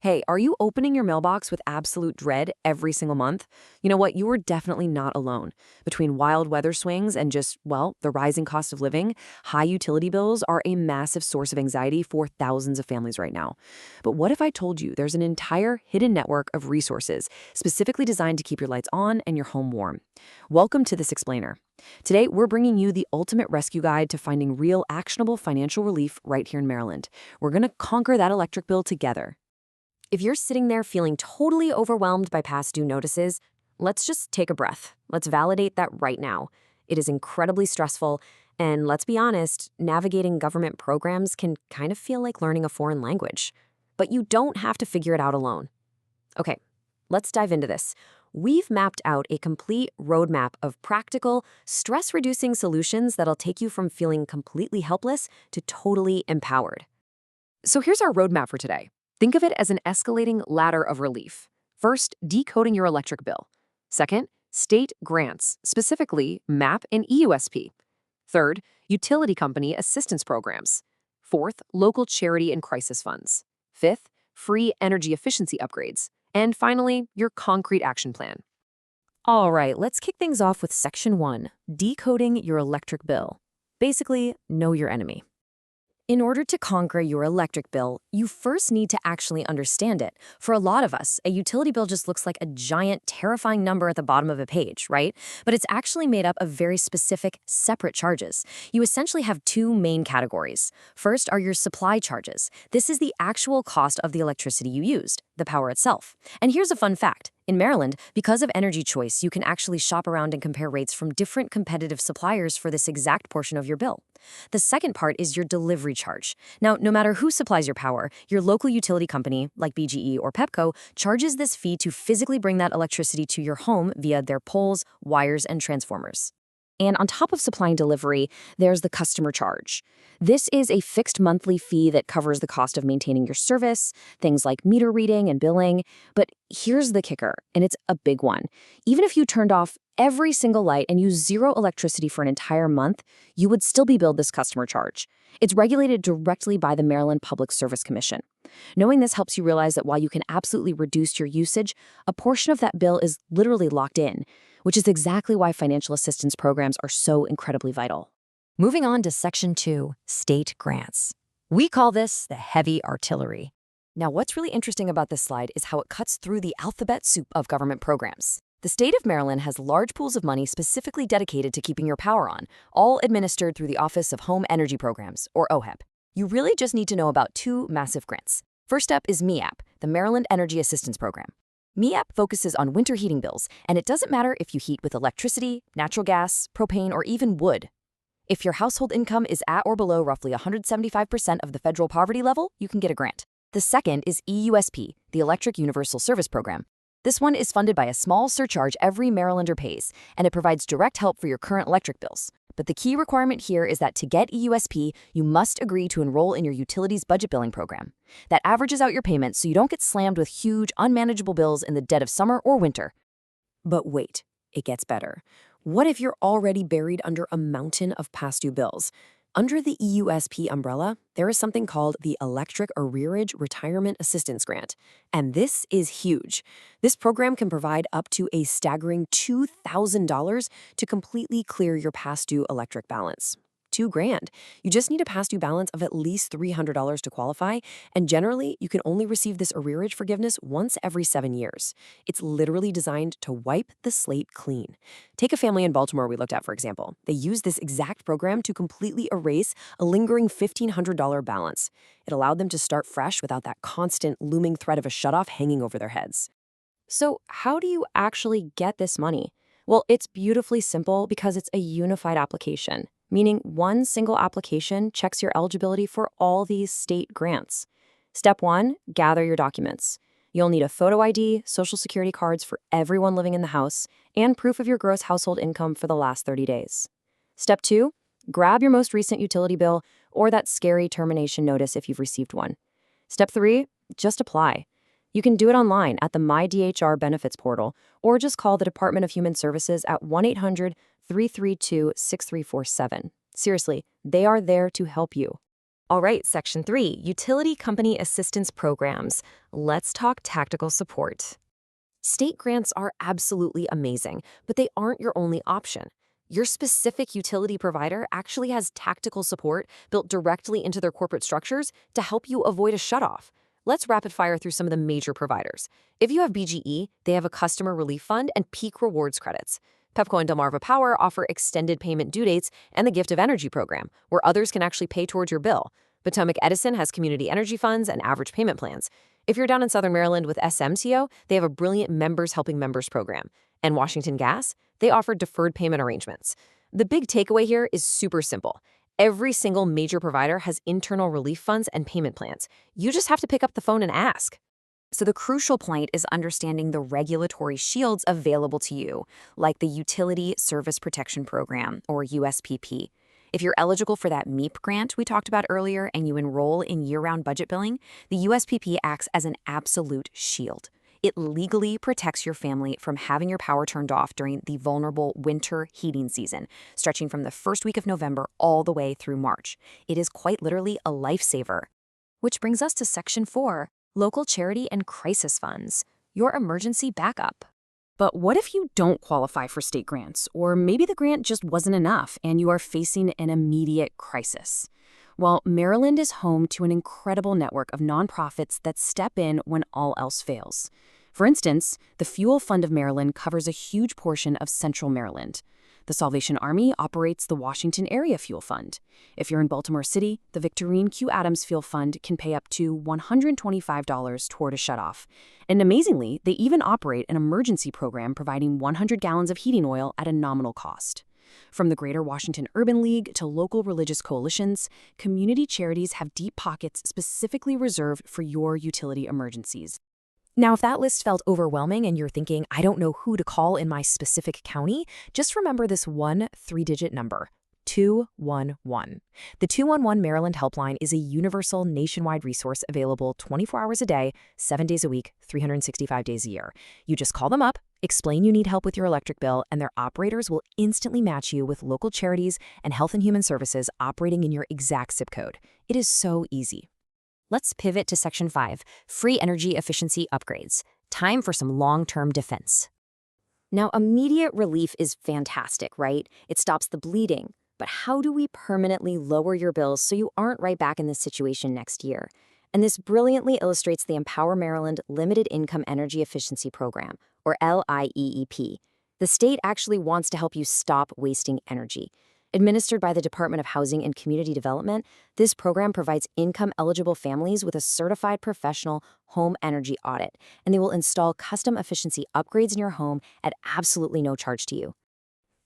Hey, are you opening your mailbox with absolute dread every single month? You know what? You are definitely not alone. Between wild weather swings and just, well, the rising cost of living, high utility bills are a massive source of anxiety for thousands of families right now. But what if I told you there's an entire hidden network of resources specifically designed to keep your lights on and your home warm? Welcome to This Explainer. Today, we're bringing you the ultimate rescue guide to finding real, actionable financial relief right here in Maryland. We're going to conquer that electric bill together. If you're sitting there feeling totally overwhelmed by past due notices, let's just take a breath. Let's validate that right now. It is incredibly stressful, and let's be honest, navigating government programs can kind of feel like learning a foreign language. But you don't have to figure it out alone. Okay, let's dive into this. We've mapped out a complete roadmap of practical, stress-reducing solutions that'll take you from feeling completely helpless to totally empowered. So here's our roadmap for today. Think of it as an escalating ladder of relief. First, decoding your electric bill. Second, state grants, specifically MEAP and EUSP. Third, utility company assistance programs. Fourth, local charity and crisis funds. Fifth, free energy efficiency upgrades. And finally, your concrete action plan. All right, let's kick things off with Section 1, decoding your electric bill. Basically, know your enemy. In order to conquer your electric bill, you first need to actually understand it. For a lot of us, a utility bill just looks like a giant, terrifying number at the bottom of a page, right? But it's actually made up of very specific, separate charges. You essentially have two main categories. First are your supply charges. This is the actual cost of the electricity you used, the power itself. And here's a fun fact. In Maryland, because of energy choice, you can actually shop around and compare rates from different competitive suppliers for this exact portion of your bill. The second part is your delivery charge. Now, no matter who supplies your power, your local utility company, like BGE or Pepco, charges this fee to physically bring that electricity to your home via their poles, wires, and transformers. And on top of supplying delivery, there's the customer charge. This is a fixed monthly fee that covers the cost of maintaining your service, things like meter reading and billing. But here's the kicker, and it's a big one. Even if you turned off every single light and used zero electricity for an entire month, you would still be billed this customer charge. It's regulated directly by the Maryland Public Service Commission. Knowing this helps you realize that while you can absolutely reduce your usage, a portion of that bill is literally locked in, which is exactly why financial assistance programs are so incredibly vital. Moving on to Section 2, state grants. We call this the heavy artillery. Now, what's really interesting about this slide is how it cuts through the alphabet soup of government programs. The state of Maryland has large pools of money specifically dedicated to keeping your power on, all administered through the Office of Home Energy Programs, or OHEP. You really just need to know about two massive grants. First up is MEAP, the Maryland Energy Assistance Program. MEAP focuses on winter heating bills, and it doesn't matter if you heat with electricity, natural gas, propane, or even wood. If your household income is at or below roughly 175% of the federal poverty level, you can get a grant. The second is EUSP, the Electric Universal Service Program. This one is funded by a small surcharge every Marylander pays, and it provides direct help for your current electric bills. But the key requirement here is that to get EUSP, you must agree to enroll in your utilities budget billing program. That averages out your payments so you don't get slammed with huge, unmanageable bills in the dead of summer or winter. But wait, it gets better. What if you're already buried under a mountain of past due bills? Under the EUSP umbrella, there is something called the Electric Arrearage Retirement Assistance Grant, and this is huge. This program can provide up to a staggering $2,000 to completely clear your past due electric balance. $2,000. You just need a past due balance of at least $300 to qualify, and generally, you can only receive this arrearage forgiveness once every 7 years. It's literally designed to wipe the slate clean. Take a family in Baltimore we looked at, for example. They used this exact program to completely erase a lingering $1,500 balance. It allowed them to start fresh without that constant looming threat of a shutoff hanging over their heads. So how do you actually get this money? Well, it's beautifully simple because it's a unified application, meaning one single application checks your eligibility for all these state grants. Step 1, gather your documents. You'll need a photo ID, social security cards for everyone living in the house, and proof of your gross household income for the last 30 days. Step 2, grab your most recent utility bill or that scary termination notice if you've received one. Step 3, just apply. You can do it online at the MyDHR Benefits portal or just call the Department of Human Services at 1-800-332-6347. Seriously, they are there to help you. All right, Section 3, Utility Company Assistance Programs. Let's talk tactical support. State grants are absolutely amazing, but they aren't your only option. Your specific utility provider actually has tactical support built directly into their corporate structures to help you avoid a shutoff. Let's rapid fire through some of the major providers. If you have BGE, they have a customer relief fund and peak rewards credits. Pepco and Delmarva Power offer extended payment due dates and the Gift of Energy program, where others can actually pay towards your bill. Potomac Edison has community energy funds and average payment plans. If you're down in Southern Maryland with SMTO, they have a brilliant Members Helping Members program. And Washington Gas, they offer deferred payment arrangements. The big takeaway here is super simple. Every single major provider has internal relief funds and payment plans. You just have to pick up the phone and ask. So the crucial point is understanding the regulatory shields available to you, like the Utility Service Protection Program, or USPP. If you're eligible for that MEAP grant we talked about earlier and you enroll in year-round budget billing, the USPP acts as an absolute shield. It legally protects your family from having your power turned off during the vulnerable winter heating season, stretching from the first week of November all the way through March. It is quite literally a lifesaver. Which brings us to Section 4, Local Charity and Crisis Funds, your emergency backup. But what if you don't qualify for state grants, or maybe the grant just wasn't enough and you are facing an immediate crisis? Well, Maryland is home to an incredible network of nonprofits that step in when all else fails. For instance, the Fuel Fund of Maryland covers a huge portion of Central Maryland. The Salvation Army operates the Washington Area Fuel Fund. If you're in Baltimore City, the Victorine Q. Adams Fuel Fund can pay up to $125 toward a shutoff. And amazingly, they even operate an emergency program providing 100 gallons of heating oil at a nominal cost. From the Greater Washington Urban League to local religious coalitions, community charities have deep pockets specifically reserved for your utility emergencies. Now, if that list felt overwhelming and you're thinking, I don't know who to call in my specific county, just remember this one three-digit number, 211. The 211 Maryland Helpline is a universal nationwide resource available 24 hours a day, 7 days a week, 365 days a year. You just call them up, explain you need help with your electric bill, and their operators will instantly match you with local charities and health and human services operating in your exact zip code. It is so easy. Let's pivot to Section 5, Free Energy Efficiency Upgrades. Time for some long-term defense. Now, immediate relief is fantastic, right? It stops the bleeding. But how do we permanently lower your bills so you aren't right back in this situation next year? And this brilliantly illustrates the Empower Maryland Limited Income Energy Efficiency Program, or LIEEP. The state actually wants to help you stop wasting energy. Administered by the Department of Housing and Community Development, this program provides income-eligible families with a certified professional home energy audit, and they will install custom efficiency upgrades in your home at absolutely no charge to you.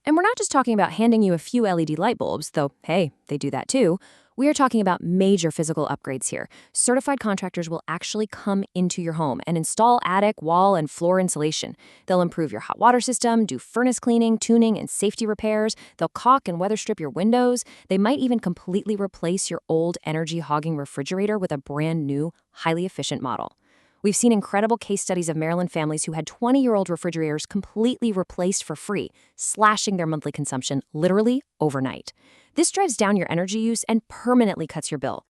And we're not just talking about handing you a few LED light bulbs, though, hey, they do that too. We are talking about major physical upgrades here. Certified contractors will actually come into your home and install attic, wall, and floor insulation. They'll improve your hot water system, do furnace cleaning, tuning, and safety repairs. They'll caulk and weather strip your windows. They might even completely replace your old energy-hogging refrigerator with a brand new, highly efficient model. We've seen incredible case studies of Maryland families who had 20-year-old refrigerators completely replaced for free, slashing their monthly consumption literally overnight. This drives down your energy use and permanently cuts your bill.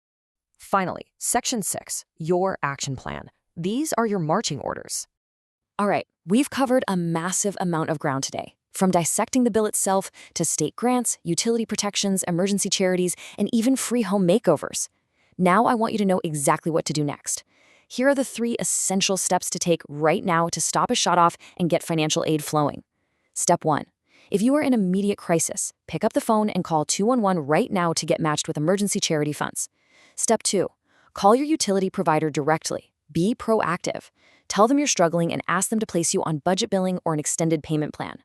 Finally, Section 6, your action plan. These are your marching orders. All right, we've covered a massive amount of ground today, from dissecting the bill itself to state grants, utility protections, emergency charities, and even free home makeovers. Now I want you to know exactly what to do next. Here are the 3 essential steps to take right now to stop a shutoff and get financial aid flowing. Step 1. If you are in immediate crisis, pick up the phone and call 211 right now to get matched with emergency charity funds. Step 2. Call your utility provider directly. Be proactive. Tell them you're struggling and ask them to place you on budget billing or an extended payment plan.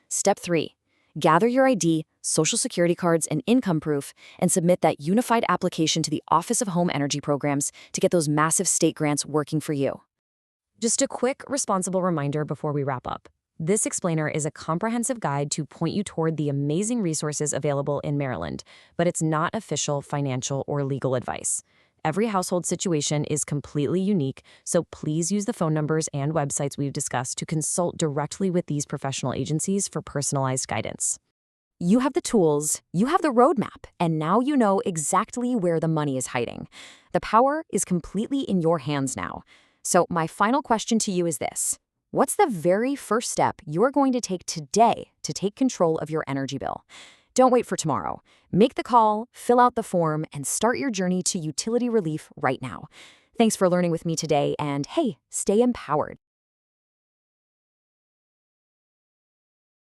Step 3. Gather your ID, Social Security cards, and income proof, and submit that unified application to the Office of Home Energy Programs to get those massive state grants working for you. Just a quick, responsible reminder before we wrap up. This explainer is a comprehensive guide to point you toward the amazing resources available in Maryland, but it's not official financial or legal advice. Every household situation is completely unique, so please use the phone numbers and websites we've discussed to consult directly with these professional agencies for personalized guidance. You have the tools, you have the roadmap, and now you know exactly where the money is hiding. The power is completely in your hands now. So my final question to you is this. What's the very first step you're going to take today to take control of your energy bill? Don't wait for tomorrow. Make the call, fill out the form, and start your journey to utility relief right now. Thanks for learning with me today, and hey, stay empowered.